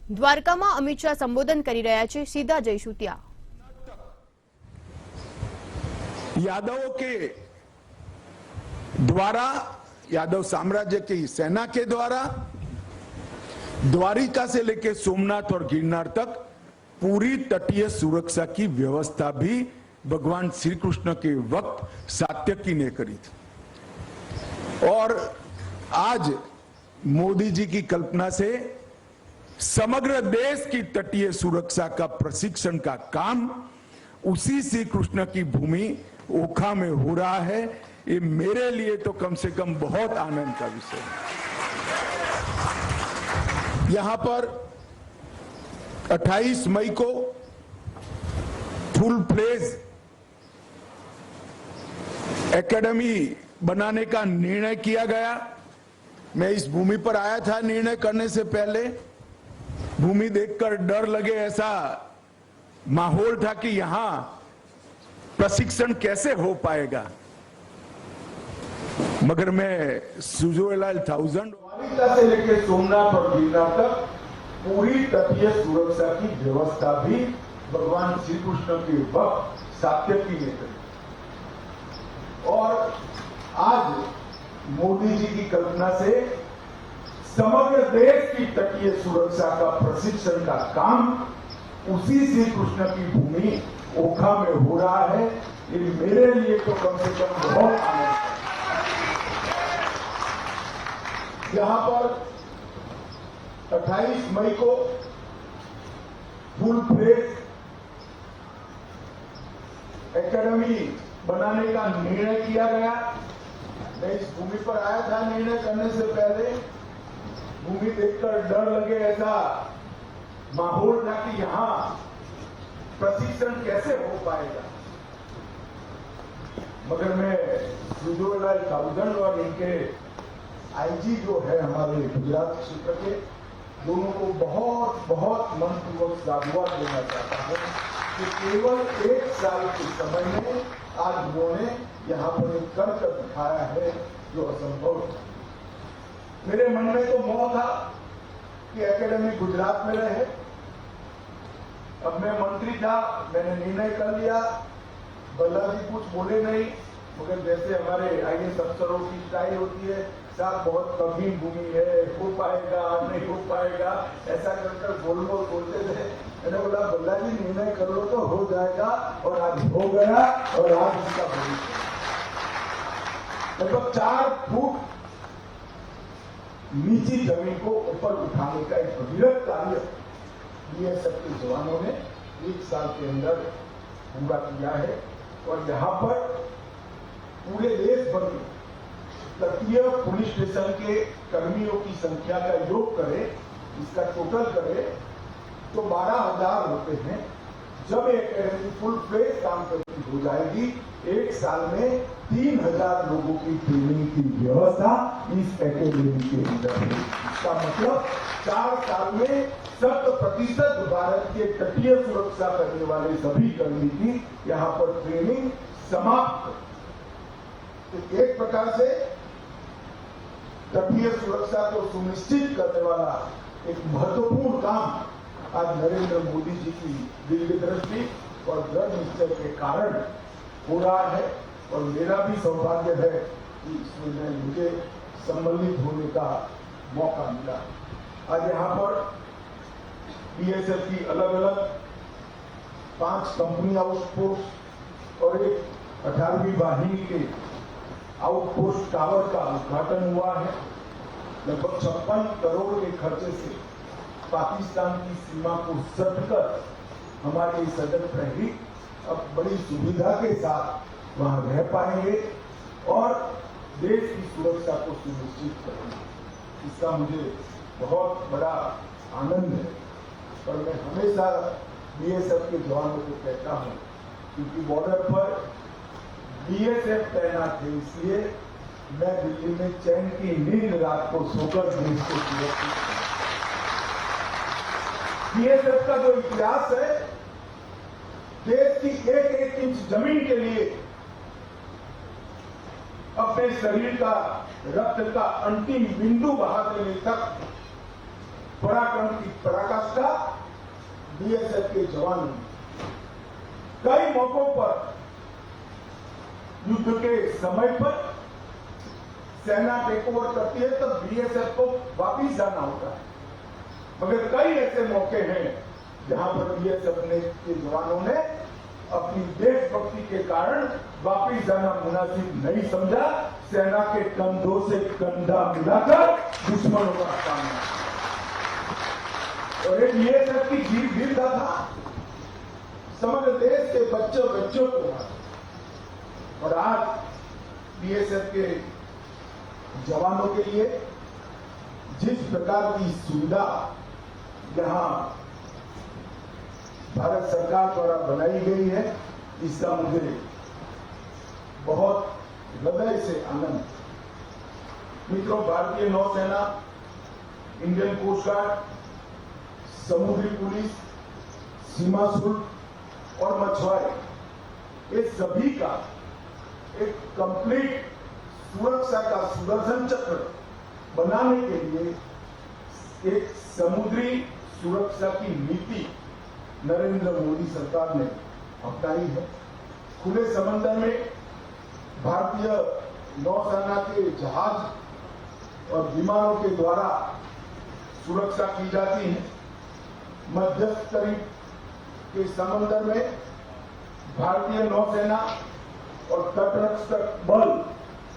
દ્વારકામાં અમિત શાહ સંબોધન કરી રહ્યા છે, સીધા જઈશું ત્યાં। यादवों के द्वारा, यादव साम्राज्य की सेना के द्वारा द्वारिका से लेकर सोमनाथ और गिरनार तक पूरी तटीय सुरक्षा की व्यवस्था भी भगवान श्री कृष्ण के वक्त सात्यकी ने करी थी। और आज मोदी जी की कल्पना से समग्र देश की तटीय सुरक्षा का प्रशिक्षण का काम उसी श्री कृष्ण की भूमि ओखा में हो रहा है। ये मेरे लिए तो कम से कम बहुत आनंद का विषय है। यहां पर 28 मई को फुल फ्लेज एकेडमी बनाने का निर्णय किया गया। मैं इस भूमि पर आया था निर्णय करने से पहले। भूमि देखकर डर लगे ऐसा माहौल था कि यहां प्रशिक्षण कैसे हो पाएगा, मगर मैं सुजोलाल 1000 से लेकर सोमनाथ और गिरनार तक पूरी तटीय सुरक्षा की व्यवस्था भी भगवान श्री कृष्ण के वक्त सात्यकी ने करी। और आज मोदी जी की कल्पना से समग्र देश की तटीय सुरक्षा का प्रशिक्षण का काम उसी श्री कृष्ण की भूमि ओखा में हो रहा है। ये मेरे लिए तो कम से कम बहुत आनंद है। यहां पर 28 मई को फुल फ्लेज एकेडमी बनाने का निर्णय किया गया। मैं इस भूमि पर आया था निर्णय करने से पहले। भूमि देखकर डर लगे ऐसा माहौल था कि यहां प्रशिक्षण कैसे हो पाएगा, मगर मैं सुजोलाल 1000 और इनके आईजी जो है हमारे गुजरात क्षेत्र के, दोनों को बहुत बहुत मनपूर्वक साधुवाद देना चाहता हूं कि केवल 1 साल के समय में आज उन्होंने यहां पर एक कर दिखाया है जो असंभव था। मेरे मन में तो मोह था कि एकेडमी गुजरात में रहे। अब मैं मंत्री था, मैंने निर्णय कर लिया। बल्ला जी कुछ बोले नहीं, मगर जैसे हमारे आईएएस अफसरों की स्टाइल होती है, साहब बहुत कठिन भूमि है, हो पाएगा नहीं हो पाएगा, ऐसा कर बोल बोलते थे। मैंने बोला बल्ला जी निर्णय कर लो तो हो जाएगा, और आज हो गया। और आज उसका भविष्य लगभग 4 फुट नीची जमीन को ऊपर उठाने का एक भगीरथ कार्य बीएसएफ के जवानों ने 1 साल के अंदर पूरा किया है। और यहां पर पूरे देश भर में तटीय पुलिस स्टेशन के कर्मियों की संख्या का योग करें, इसका टोटल करें तो 12,000 होते हैं। जब एक एकेडमी फुल फ्लेज काम करती हो जाएगी, 1 साल में 3,000 लोगों की ट्रेनिंग की व्यवस्था इस एकेडमी के अंदर है। इसका मतलब 4 साल में 100% भारत के तटीय सुरक्षा करने वाले सभी कर्मी की यहां पर ट्रेनिंग समाप्त। तो एक प्रकार से तटीय सुरक्षा को सुनिश्चित करने वाला एक महत्वपूर्ण काम आज नरेंद्र मोदी जी की दीर्घ दृष्टि और दृढ़ निश्चय के कारण हो रहा है। और मेरा भी सौभाग्य है कि इसमें मुझे सम्मिलित होने का मौका मिला। आज यहाँ पर बीएसएफ की अलग अलग 5 कंपनी आउटपोस्ट और एक 18वीं वाहिनी के आउटपोस्ट टावर का उद्घाटन हुआ है। लगभग 56 करोड़ के खर्चे से पाकिस्तान की सीमा को सटकर हमारे सजग प्रहरी अब बड़ी सुविधा के साथ वहां रह पाएंगे और देश की सुरक्षा को सुनिश्चित करेंगे। इसका मुझे बहुत बड़ा आनंद है। और मैं हमेशा बीएसएफ के जवानों को कहता हूं, क्योंकि बॉर्डर पर बीएसएफ तैनात है, इसलिए मैं दिल्ली में चैन की नींद रात को सोकर देश को सुरक्षित। बीएसएफ का जो इतिहास है, देश की एक इंच जमीन के लिए अपने शरीर का रक्त का अंतिम बिंदु बहा देने तक पराक्रम की पराकाष्ठा बीएसएफ के जवानों ने कई मौकों पर युद्ध के समय पर सेना टेक ओवर करती है तब बीएसएफ को वापिस जाना होता है, मगर कई ऐसे मौके हैं जहां पर बीएसएफ के जवानों ने अपनी देशभक्ति के कारण वापिस जाना मुनासिब नहीं समझा, सेना के कंधों से कंधा मिलाकर दुश्मनों का सामना। और एक बीएसएफ की वीरता था, समग्र देश के बच्चों को। और आज बीएसएफ के जवानों के लिए जिस प्रकार की सुविधा यहां भारत सरकार द्वारा बनाई गई है, इसका मुझे बहुत हृदय से आनंद। मित्रों, भारतीय नौसेना, इंडियन कोस्ट गार्ड, समुद्री पुलिस, सीमा शुल्क और मछुआरे, ये सभी का एक कंप्लीट सुरक्षा का सुदर्शन चक्र बनाने के लिए एक समुद्री सुरक्षा की नीति नरेंद्र मोदी सरकार ने अपनाई है। खुले समंदर में भारतीय नौसेना के जहाज और विमानों के द्वारा सुरक्षा की जाती है। मध्यस्थ तरीब के समंदर में भारतीय नौसेना और तटरक्षक बल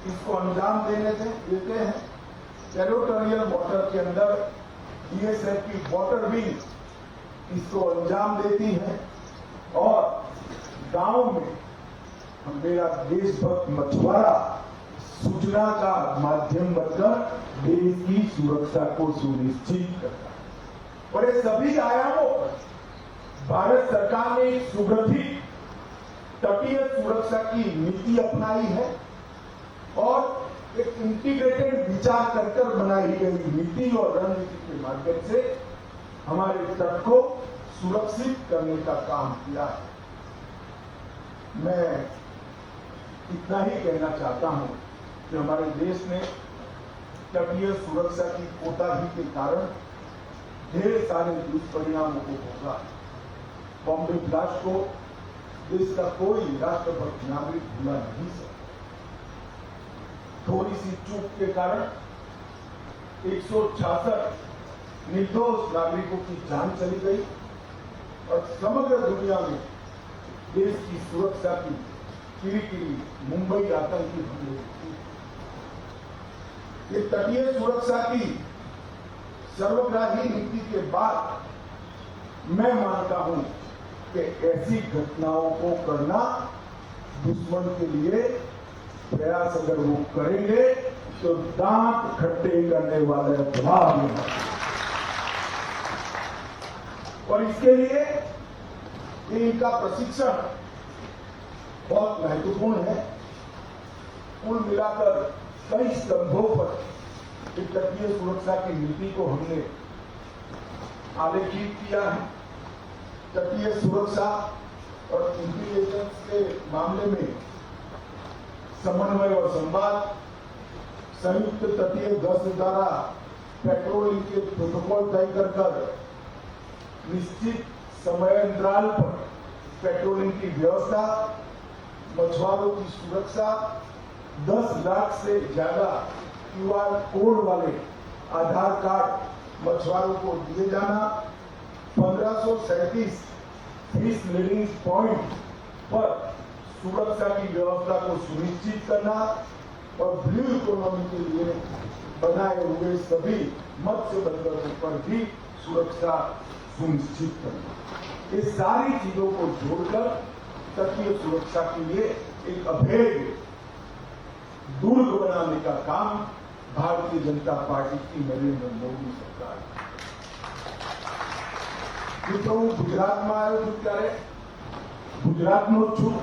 इसको अंजाम देते हैं। टेरिटोरियल वाटर के अंदर बीएसएफ की वाटर विंग इसको अंजाम देती है और गांव में मेरा देशभक्त मछुआरा सूचना का माध्यम बनकर देश की सुरक्षा को सुनिश्चित करता है। और ये सभी आयामों पर भारत सरकार ने एक सुगठित तटीय सुरक्षा की नीति अपनाई है और एक इंटीग्रेटेड विचार कर बनाई गई नीति और रणनीति के माध्यम से हमारे तट को सुरक्षित करने का काम किया है। मैं इतना ही कहना चाहता हूं कि हमारे देश में तटीय सुरक्षा की कोताही के कारण ढेर सारे दुष्परिणामों को भोगा। बॉम्बे ब्लास्ट को देश का कोई राष्ट्रभक्त नागरिक भूला नहीं सकता। थोड़ी सी चूक के कारण 166 निर्दोष नागरिकों की जान चली गई और समग्र दुनिया में देश की सुरक्षा की किरी मुंबई आतंकी हमले की। ये तटीय सुरक्षा की सर्वग्राही नीति के बाद मैं मानता हूं कि ऐसी घटनाओं को करना दुश्मन के लिए प्रयास अगर वो करेंगे तो दांत खट्टे करने वाले जवाब हैं। और इसके लिए इनका प्रशिक्षण बहुत महत्वपूर्ण है। कुल मिलाकर कई स्तंभों पर तटीय सुरक्षा की नीति को हमने आलेखित किया है। तटीय सुरक्षा और इंटेलिजेंस के मामले में समन्वय और संवाद, संयुक्त तटीय गश्त द्वारा पेट्रोलिंग के प्रोटोकॉल तय कर निश्चित समय अंतराल पर पेट्रोलिंग की व्यवस्था, मछुआरों की सुरक्षा, 10 लाख से ज्यादा क्यूआर कोड वाले आधार कार्ड मछुआरों को दिए जाना, 1537 फिश लीडिंग पॉइंट पर सुरक्षा की व्यवस्था को सुनिश्चित करना और ब्लू इकोनॉमी के लिए बनाए हुए सभी मत्स्य बंदरों पर भी सुरक्षा सुनिश्चित करना। ये सारी चीजों को जोड़कर तटीय सुरक्षा के लिए एक अभेद्य दुर्ग बनाने का काम भारतीय जनता पार्टी की नरेंद्र मोदी सरकार। मित्रों, ગુજરાતમાં આવ્યો છું ત્યારે ગુજરાતનો છું,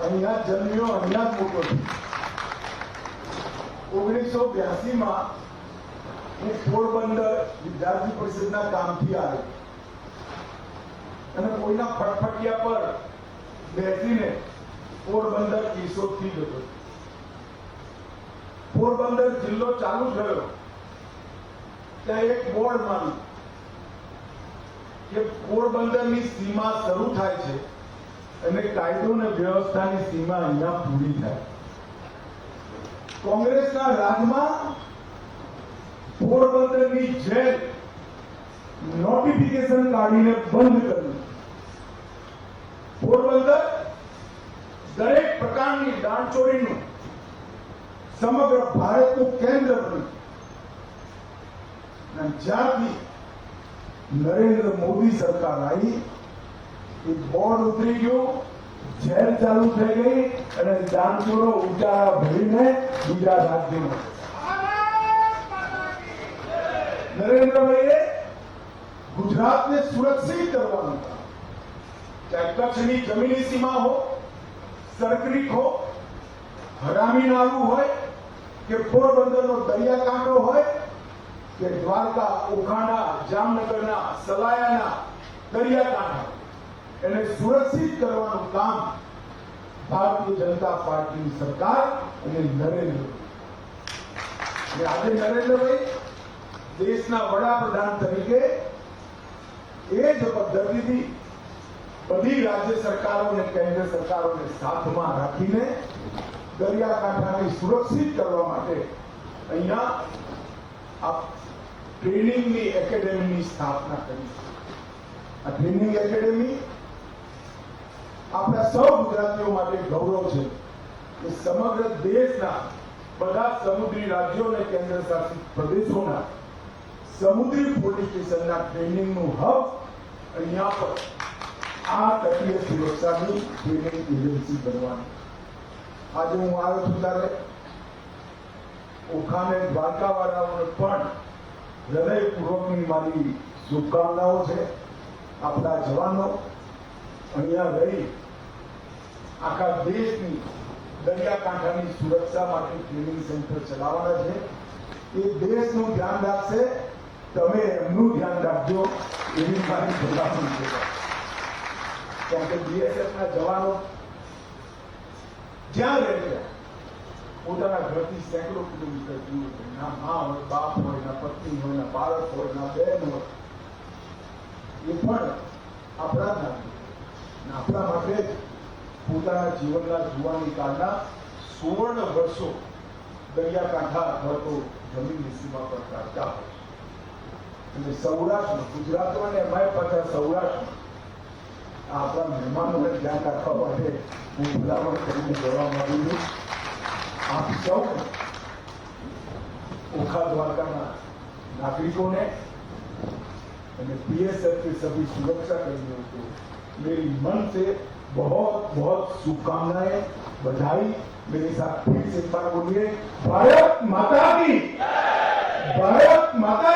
અહીંયા જન્મ્યો, અહીંયા જ મોટો છું। 1982 માં હું પોરબંદર વિદ્યાર્થી પરિષદના કામથી આવ્યો અને કોઈના ફટફટિયા પર બેસીને પોરબંદર કેશોદથી જતો। પોરબંદર જિલ્લો ચાલુ થયો ત્યાં એક બોર્ડ માર્યું કે પોરબંદરની સીમા શરૂ થાય છે અને કાયદો અને વ્યવસ્થાની સીમા અહીંયા પૂરી થાય. કોંગ્રેસના રાજમાં પોરબંદરની જેલ નોટિફિકેશન કાઢીને બંધ કર્યું. પોરબંદર દરેક પ્રકારની દાણચોરીનું સમગ્ર ભારતનું કેન્દ્ર બન્યું. અને જ્યાંથી નરેન્દ્ર મોદી સરકાર આવી એ બોર્ડ ઉતરી ગયું, જેલ ચાલુ થઈ ગઈ અને દાણચોરો ઉચાળા ભરીને બીજા રાજ્યોમાં. નરેન્દ્રભાઈએ ગુજરાતને સુરક્ષિત કરવાનું કામ, ચાહે કચ્છની જમીની સીમા હો, સરક્રીક હો, હરામી નાળું હોય કે પોરબંદરનો દરિયાકાંઠો હોય કે દ્વારકા, ઓખાના, જામનગરના, સલાયાના દરિયાકાંઠા, એને સુરક્ષિત કરવાનું કામ ભારતીય જનતા પાર્ટીની સરકાર અને આજે નરેન્દ્રભાઈ દેશના વડાપ્રધાન તરીકે એ જ પદ્ધતિથી બધી રાજ્ય સરકારો અને કેન્દ્ર સરકારોને સાથમાં રાખીને દરિયાકાંઠાને સુરક્ષિત કરવા માટે અહીંયા આ ટ્રેનિંગની એકેડેમીની સ્થાપના કરી. આ ટ્રેનિંગ એકેડેમી આપણા સૌ ગુજરાતીઓ માટે ગૌરવ છે કે સમગ્ર દેશના બધા સમુદ્રી રાજ્યો અને કેન્દ્ર શાસિત પ્રદેશોના સમુદ્રી પોલીસ સ્ટેશનના ટ્રેનિંગનું હબ અહીંયા પર આ તટીય સુરક્ષાની ટ્રેનિંગ એજન્સી બનવાની. આજે હું આવ્યો છું ત્યારે ઓખાને દ્વારકાવાળાઓને પણ હૃદયપૂર્વકની મારી શુભકામનાઓ છે. આપણા જવાનો અહીંયા રહી આખા દેશની દરિયાકાંઠાની સુરક્ષા માટે ટ્રેનિંગ સેન્ટર ચલાવવાના છે. એ દેશનું ધ્યાન રાખશે, તમે એમનું ધ્યાન રાખજો એવી મારી ભલામણ છે. કેમ કે બીએસએફના જવાનો જ્યાં રહે છે પોતાના ઘરથી સેંકડો કિલોમીટર દૂર છે. ના મા હોય, બાપ હોય, ના પત્ની હોય, ના બાળક હોય, ના બહેન હોય, એ પણ આપણા આપણા માટે જ પોતાના જીવનના જુવાની કાળના સુવર્ણ વર્ષો દરિયાકાંઠા અથવા તો જમીનની સીમા પર કાઢતા હોય. અને સૌરાષ્ટ્રમાં, ગુજરાતમાં ને એમાંય પાછા સૌરાષ્ટ્રમાં આપણા મહેમાનોને ધ્યાન રાખવા માટે હું ભલામણ કરીને જવા માંગુ છું. આપ સૌ ઓખા દ્વારકાના नागरिकों ने पीएसएफ के सभी सुरक्षा कर्मियों को मेरी मन से बहुत बहुत शुभकामनाएं, बधाई. मेरे साथ फिर से एक बार बोलिए, भारत माता की, भारत माता